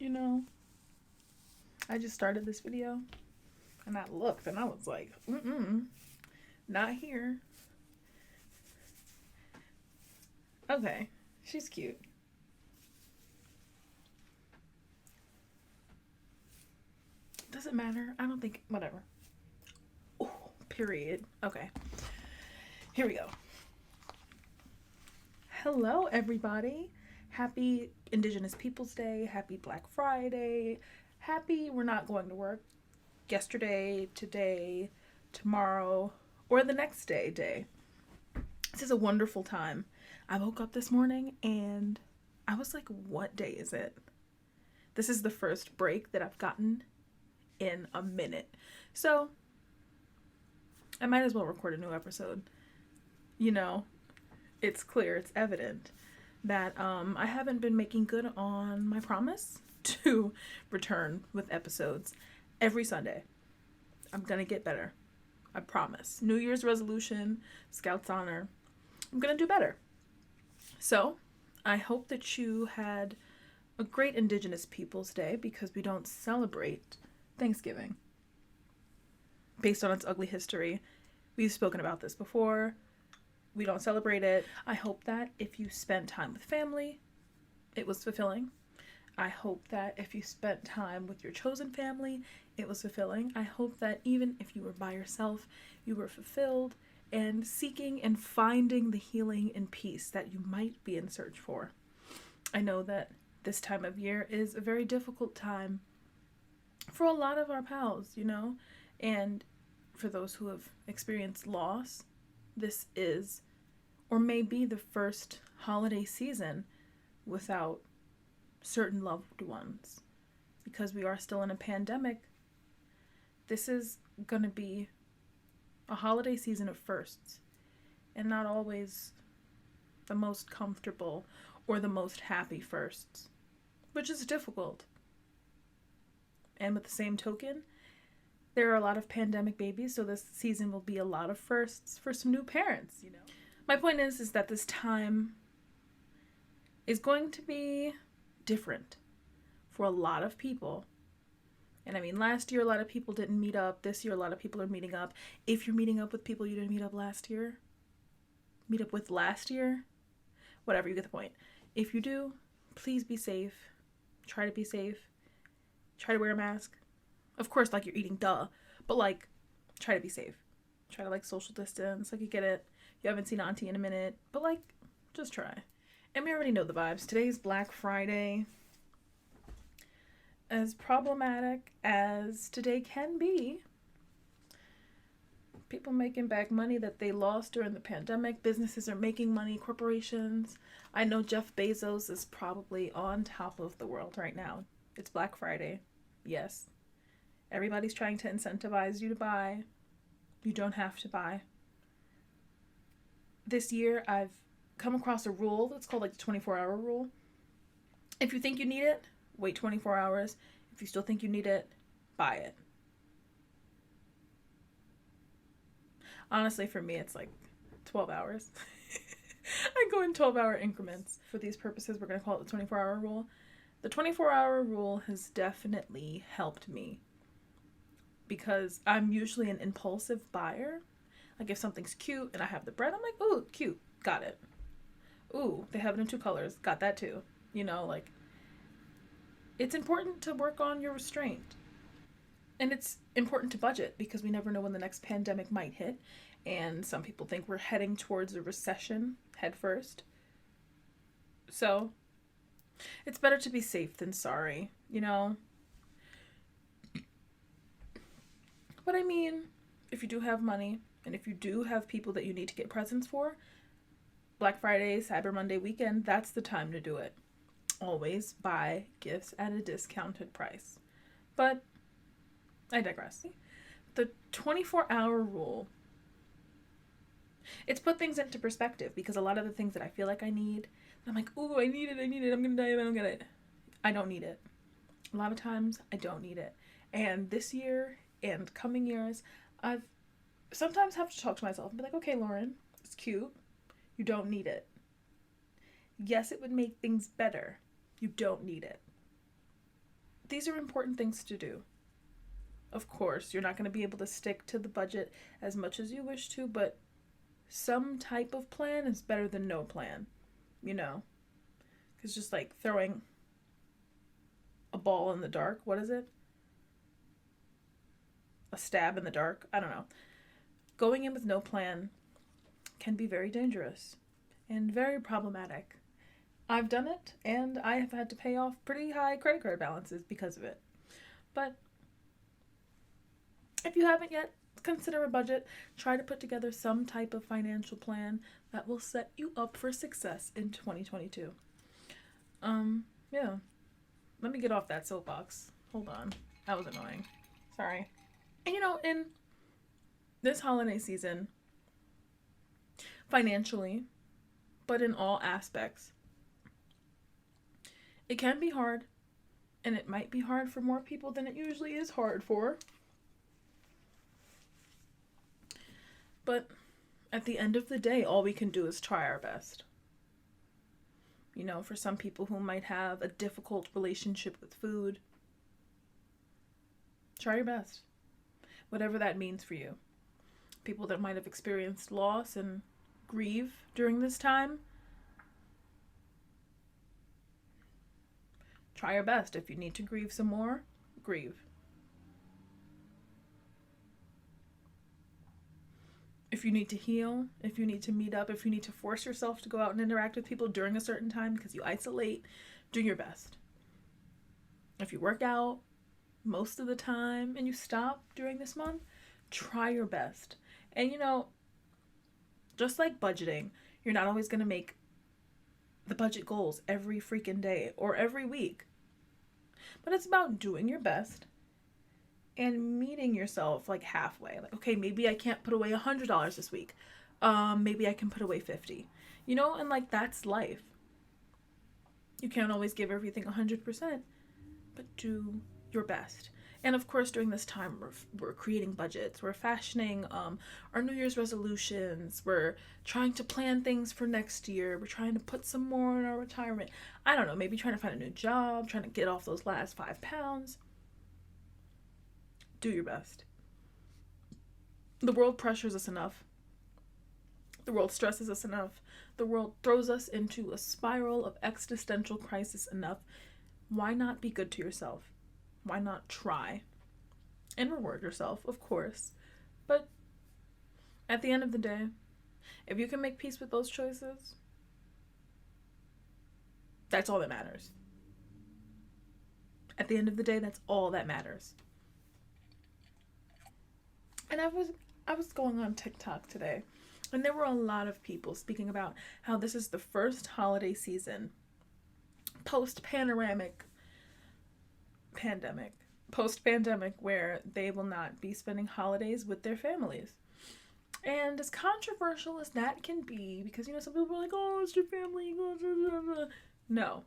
you know, I just started this video and I looked and I was like, not here. Okay, she's cute. Doesn't matter. I don't think, whatever. Oh, period. Okay, here we go. Hello, everybody. Happy Indigenous Peoples Day. Happy Black Friday. Happy we're not going to work yesterday, today, tomorrow, or the next day. This is a wonderful time. I woke up this morning and I was like, what day is it? This is the first break that I've gotten in a minute. So I might as well record a new episode. You know, it's clear, it's evident that I haven't been making good on my promise to return with episodes every Sunday. I'm gonna get better. I promise. New Year's resolution, Scouts Honor. I'm gonna do better. So, I hope that you had a great Indigenous Peoples Day because we don't celebrate Thanksgiving. Based on its ugly history, we've spoken about this before. We don't celebrate it. I hope that if you spent time with family, it was fulfilling. I hope that if you spent time with your chosen family, it was fulfilling. I hope that even if you were by yourself, you were fulfilled and seeking and finding the healing and peace that you might be in search for. I know that this time of year is a very difficult time for a lot of our pals, you know, and for those who have experienced loss, this is or may be the first holiday season without certain loved ones. Because we are still in a pandemic, this is going to be a holiday season of firsts, and not always the most comfortable or the most happy firsts, which is difficult. And with the same token, there are a lot of pandemic babies, so this season will be a lot of firsts for some new parents, you know. My point is that this time is going to be different for a lot of people. And I mean, last year a lot of people didn't meet up. This year a lot of people are meeting up. If you're meeting up with people you didn't meet up last year, meet up with last year, whatever, you get the point. If you do, please be safe. Try to be safe. Try to wear a mask. Of course, like you're eating, duh. But like, try to be safe. Try to like social distance. Like you get it. You haven't seen Auntie in a minute. But like, just try. And we already know the vibes. Today's Black Friday. As problematic as today can be, people making back money that they lost during the pandemic. Businesses are making money. Corporations. I know Jeff Bezos is probably on top of the world right now. It's Black Friday. Yes. Everybody's trying to incentivize you to buy. You don't have to buy. This year, I've come across a rule that's called like the 24-hour rule. If you think you need it, wait 24 hours. If you still think you need it, buy it. Honestly, for me, it's like 12 hours. I go in 12-hour increments. For these purposes, we're going to call it the 24-hour rule. The 24-hour rule has definitely helped me because I'm usually an impulsive buyer. Like if something's cute and I have the bread, I'm like, ooh, cute, got it. Ooh, they have it in 2 colors, got that too. You know, like, it's important to work on your restraint. And it's important to budget because we never know when the next pandemic might hit. And some people think we're heading towards a recession head first. So, it's better to be safe than sorry, you know? But I mean, if you do have money, and if you do have people that you need to get presents for, Black Friday, Cyber Monday weekend, that's the time to do it. Always buy gifts at a discounted price. But I digress. The 24-hour rule, it's put things into perspective because a lot of the things that I feel like I need, I'm like, ooh, I need it, I'm gonna die if I don't get it. I don't need it. A lot of times, I don't need it. And this year and coming years, I've sometimes have to talk to myself and be like, okay, Lauren, it's cute. You don't need it. Yes, it would make things better. You don't need it. these are important things to do. Of course, you're not going to be able to stick to the budget as much as you wish to, but some type of plan is better than no plan, you know? Because just like throwing a ball in the dark, what is it? A stab in the dark? I don't know. Going in with no plan can be very dangerous and very problematic. I've done it, and I have had to pay off pretty high credit card balances because of it. But if you haven't yet, consider a budget. Try to put together some type of financial plan that will set you up for success in 2022. Yeah. Let me get off that soapbox. Hold on. That was annoying. Sorry. And in this holiday season, financially, but in all aspects, it can be hard, and it might be hard for more people than it usually is hard for. But at the end of the day, all we can do is try our best. For some people who might have a difficult relationship with food, try your best. Whatever that means for you. People that might have experienced loss and grieve during this time, try your best. If you need to grieve some more, grieve. If you need to heal, if you need to meet up, if you need to force yourself to go out and interact with people during a certain time because you isolate, do your best. If you work out most of the time and you stop during this month, try your best. And just like budgeting, you're not always going to make the budget goals every freaking day or every week. But it's about doing your best and meeting yourself like halfway. Like, okay, maybe I can't put away $100 this week. Maybe I can put away 50. And like that's life. You can't always give everything 100%, but do your best. And of course, during this time, we're creating budgets. We're fashioning our New Year's resolutions. We're trying to plan things for next year. We're trying to put some more in our retirement. I don't know, maybe trying to find a new job, trying to get off those last 5 pounds. Do your best. The world pressures us enough. The world stresses us enough. The world throws us into a spiral of existential crisis enough. Why not be good to yourself? Why not try? And reward yourself, of course. But at the end of the day, if you can make peace with those choices, that's all that matters. At the end of the day, that's all that matters. And I was going on TikTok today, and there were a lot of people speaking about how this is the first holiday season post-pandemic where they will not be spending holidays with their families. And as controversial as that can be, because some people are like, oh, it's your family. No.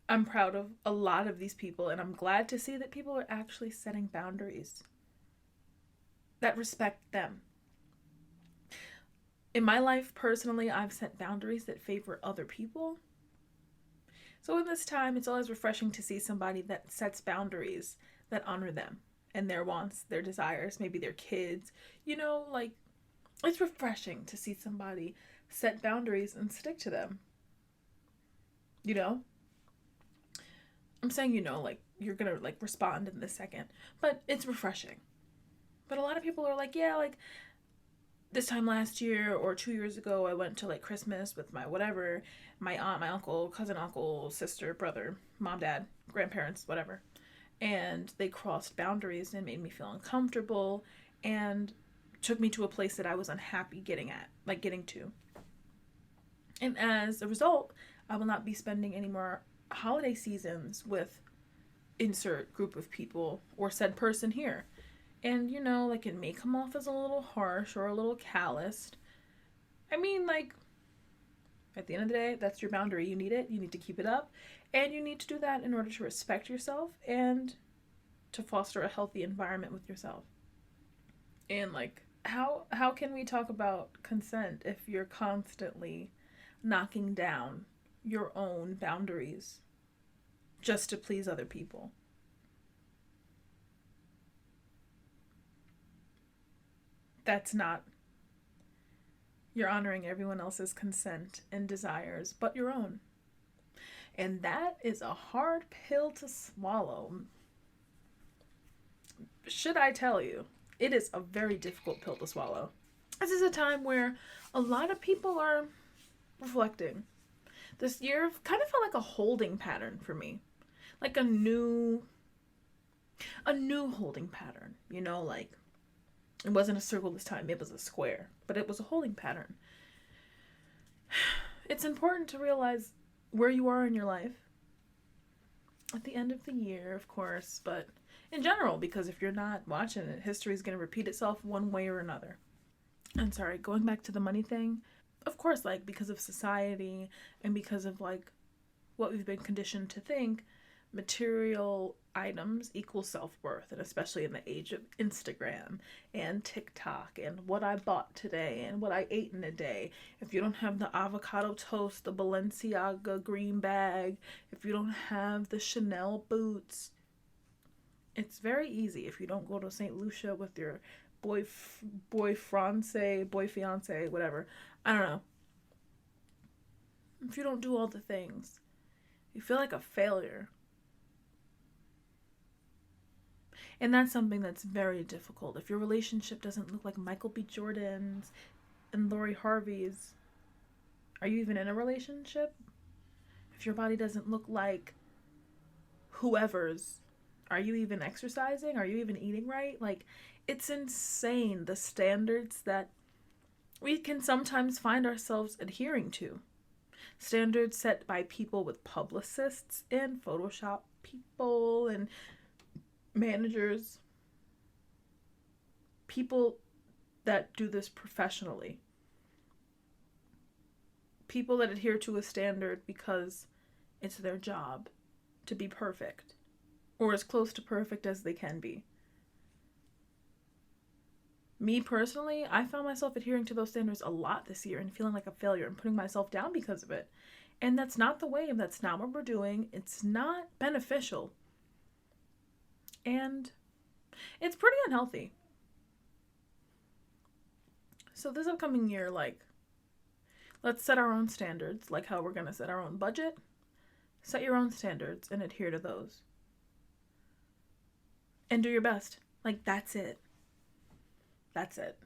I'm proud of a lot of these people, and I'm glad to see that people are actually setting boundaries that respect them. In my life, personally, I've set boundaries that favor other people. So in this time, it's always refreshing to see somebody that sets boundaries that honor them and their wants, their desires, maybe their kids. It's refreshing to see somebody set boundaries and stick to them. I'm saying, like, you're gonna, like, respond in this second. But it's refreshing. But a lot of people are like, yeah, like, this time last year or 2 years ago, I went to, like, Christmas with my whatever, my aunt, my uncle, cousin, uncle, sister, brother, mom, dad, grandparents, whatever. And they crossed boundaries and made me feel uncomfortable and took me to a place that I was unhappy getting to. And as a result, I will not be spending any more holiday seasons with insert group of people or said person here. And, like, it may come off as a little harsh or a little calloused. I mean, like, at the end of the day, that's your boundary. You need it. You need to keep it up. And you need to do that in order to respect yourself and to foster a healthy environment with yourself. And, like, how can we talk about consent if you're constantly knocking down your own boundaries just to please other people. That's not. You're honoring everyone else's consent and desires but your own. And that is a hard pill to swallow. Should I tell you? It is a very difficult pill to swallow. This is a time where a lot of people are reflecting. This year kind of felt like a holding pattern for me. Like a new holding pattern, like it wasn't a circle this time, it was a square, but it was a holding pattern. It's important to realize where you are in your life at the end of the year, of course, but in general, because if you're not watching it, history is going to repeat itself one way or another. And sorry, going back to the money thing, of course, like, because of society and because of, like, what we've been conditioned to think, material items equal self-worth, and especially in the age of Instagram and TikTok and what I bought today and what I ate in a day. If you don't have the avocado toast, the Balenciaga green bag, if you don't have the Chanel boots, it's very easy. If you don't go to St. Lucia with your boy fiance, whatever, I don't know. If you don't do all the things, you feel like a failure. And that's something that's very difficult. If your relationship doesn't look like Michael B. Jordan's and Lori Harvey's, are you even in a relationship? If your body doesn't look like whoever's, are you even exercising? Are you even eating right? Like, it's insane the standards that we can sometimes find ourselves adhering to. Standards set by people with publicists and Photoshop people and managers, people that do this professionally, people that adhere to a standard because it's their job to be perfect, or as close to perfect as they can be. Me personally, I found myself adhering to those standards a lot this year and feeling like a failure and putting myself down because of it. And that's not the way, that's not what we're doing. It's not beneficial. And it's pretty unhealthy. So this upcoming year, like, let's set our own standards, like how we're going to set our own budget. Set your own standards and adhere to those. And do your best. Like, that's it. That's it.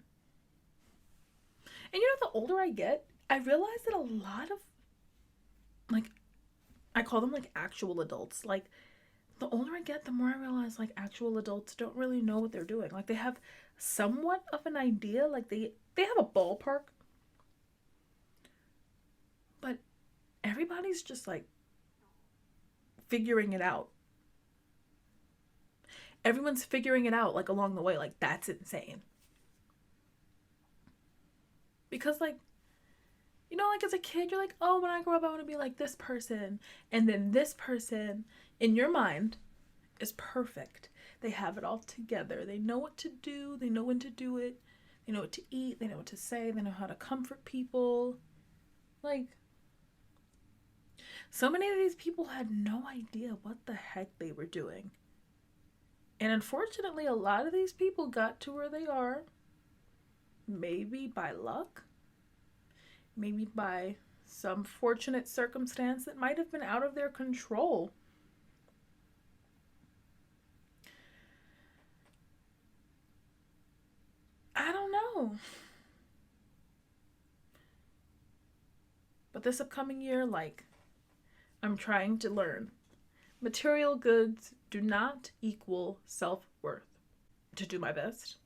And the older I get, I realize that a lot of, like, I call them, like, actual adults. Like, the older I get, the more I realize, like, actual adults don't really know what they're doing. Like, they have somewhat of an idea. Like, they have a ballpark. But everybody's just, like, figuring it out. Everyone's figuring it out, like, along the way. Like, that's insane. Because, like, like, as a kid, you're like, oh, when I grow up, I want to be like this person. And then this person, in your mind, is perfect. They have it all together. They know what to do. They know when to do it. They know what to eat. They know what to say. They know how to comfort people. Like, so many of these people had no idea what the heck they were doing. And unfortunately, a lot of these people got to where they are, maybe by luck, maybe by some fortunate circumstance that might have been out of their control. I don't know. But this upcoming year, like, I'm trying to learn. Material goods do not equal self-worth. To do my best.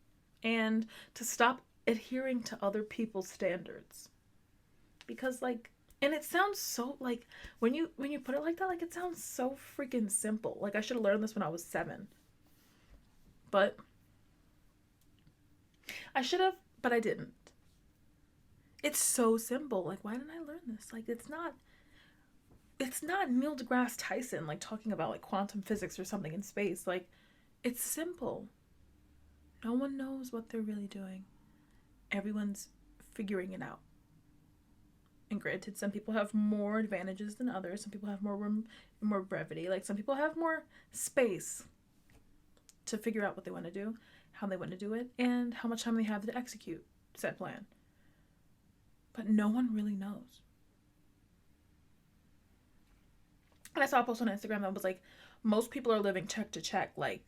And to stop adhering to other people's standards. Because, like, and it sounds so, like, when you put it like that, like, it sounds so freaking simple. Like, I should have learned this when I was 7. But I should have, but I didn't. It's so simple. Like, why didn't I learn this? Like, it's not Neil deGrasse Tyson, like, talking about, like, quantum physics or something in space. Like, it's simple. No one knows what they're really doing. Everyone's figuring it out. And granted, some people have more advantages than others. Some people have more room, more brevity. Like, some people have more space to figure out what they want to do, how they want to do it, and how much time they have to execute said plan. But no one really knows. And I saw a post on Instagram that was like, most people are living check to check. Like,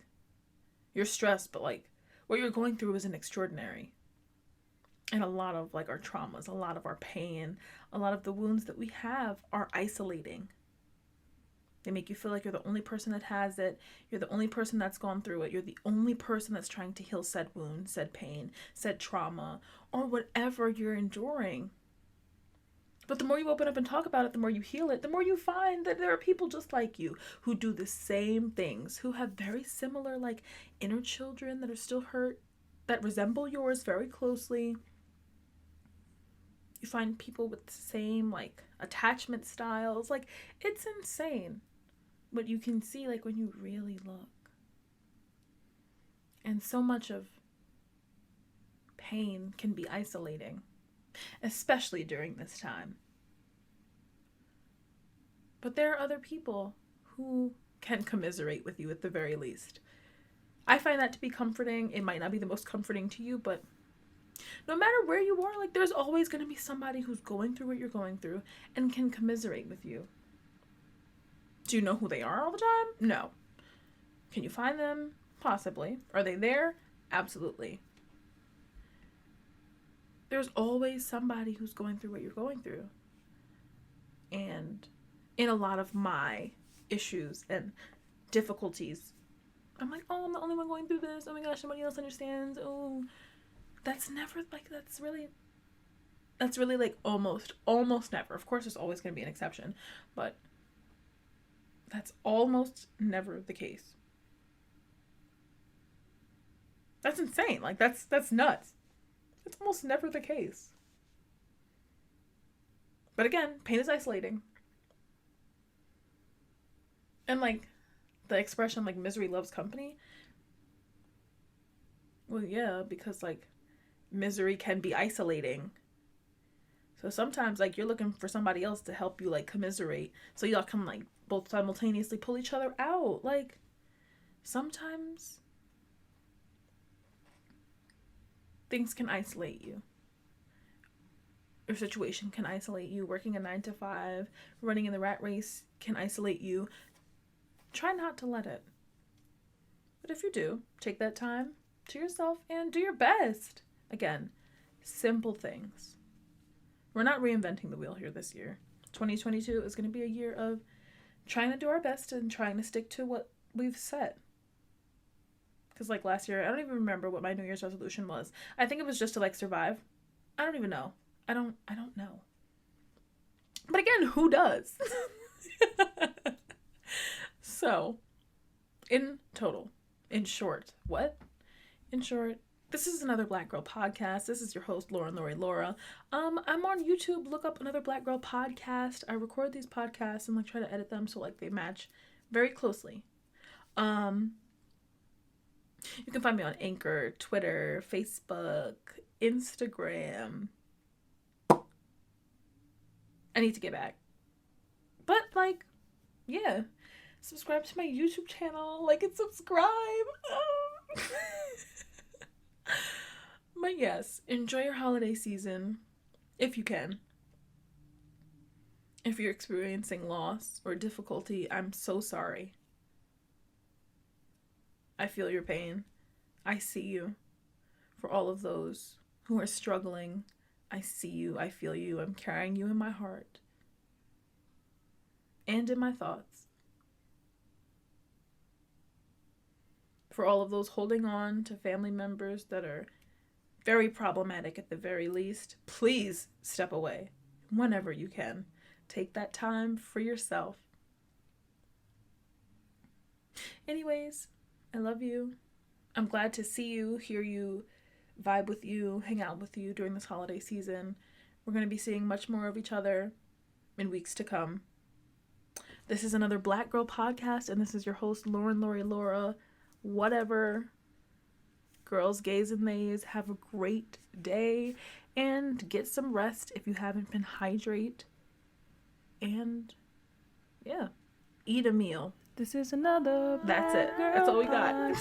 you're stressed, but like, what you're going through isn't extraordinary. And a lot of like our traumas, a lot of our pain, a lot of the wounds that we have are isolating. They make you feel like you're the only person that has it. You're the only person that's gone through it. You're the only person that's trying to heal said wound, said pain, said trauma, or whatever you're enduring. But the more you open up and talk about it, the more you heal it, the more you find that there are people just like you who do the same things, who have very similar like inner children that are still hurt, that resemble yours very closely. You find people with the same like attachment styles. Like, it's insane what you can see like when you really look. And so much of pain can be isolating, especially during this time. But there are other people who can commiserate with you at the very least. I find that to be comforting. It might not be the most comforting to you, but no matter where you are, like, there's always going to be somebody who's going through what you're going through and can commiserate with you. Do you know who they are all the time? No. Can you find them? Possibly. Are they there? Absolutely. There's always somebody who's going through what you're going through. And in a lot of my issues and difficulties, I'm like, oh, I'm the only one going through this. Oh my gosh, somebody else understands. Oh, that's never, like, that's really like almost never. Of course, there's always going to be an exception, but that's almost never the case. That's insane. Like, that's nuts. It's almost never the case. But again, pain is isolating. And like, the expression like misery loves company. Well, yeah, because like misery can be isolating. So sometimes like you're looking for somebody else to help you like commiserate. So y'all can like both simultaneously pull each other out. Like, sometimes things can isolate you. Your situation can isolate you. Working a 9-to-5, running in the rat race can isolate you. Try not to let it. But if you do, take that time to yourself and do your best. Again, simple things. We're not reinventing the wheel here this year. 2022 is going to be a year of trying to do our best and trying to stick to what we've set. Because like last year, I don't even remember what my New Year's resolution was. I think it was just to like survive. I don't even know. I don't know. But again, who does? So, in short, this is another Black Girl podcast. This is your host, Lauren Lori Laura. I'm on YouTube. Look up another Black Girl podcast. I record these podcasts and like try to edit them so like they match very closely. You can find me on Anchor, Twitter, Facebook, Instagram. I need to get back. But like, yeah. Subscribe to my YouTube channel. Like and subscribe. But yes, enjoy your holiday season if you can. If you're experiencing loss or difficulty, I'm so sorry. I feel your pain. I see you. For all of those who are struggling, I see you. I feel you. I'm carrying you in my heart and in my thoughts. For all of those holding on to family members that are very problematic at the very least, please step away whenever you can. Take that time for yourself. Anyways, I love you. I'm glad to see you, hear you, vibe with you, hang out with you during this holiday season. We're going to be seeing much more of each other in weeks to come. This is another Black Girl podcast, and this is your host, Lauren Lori Laura. Whatever. Girls, gays, and theys, have a great day, And get some rest if you haven't been. Hydrate. And yeah, eat a meal. This is another. That's it. That's all we got. I'll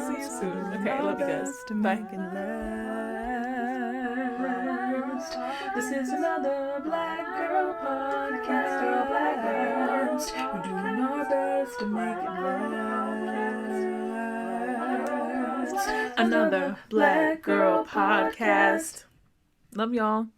see you soon. Okay, I love you guys. Bye. This is another Black Girl Podcast. We're Black Girls. We're doing our best to make it last. Another Black Girl Podcast. Love y'all.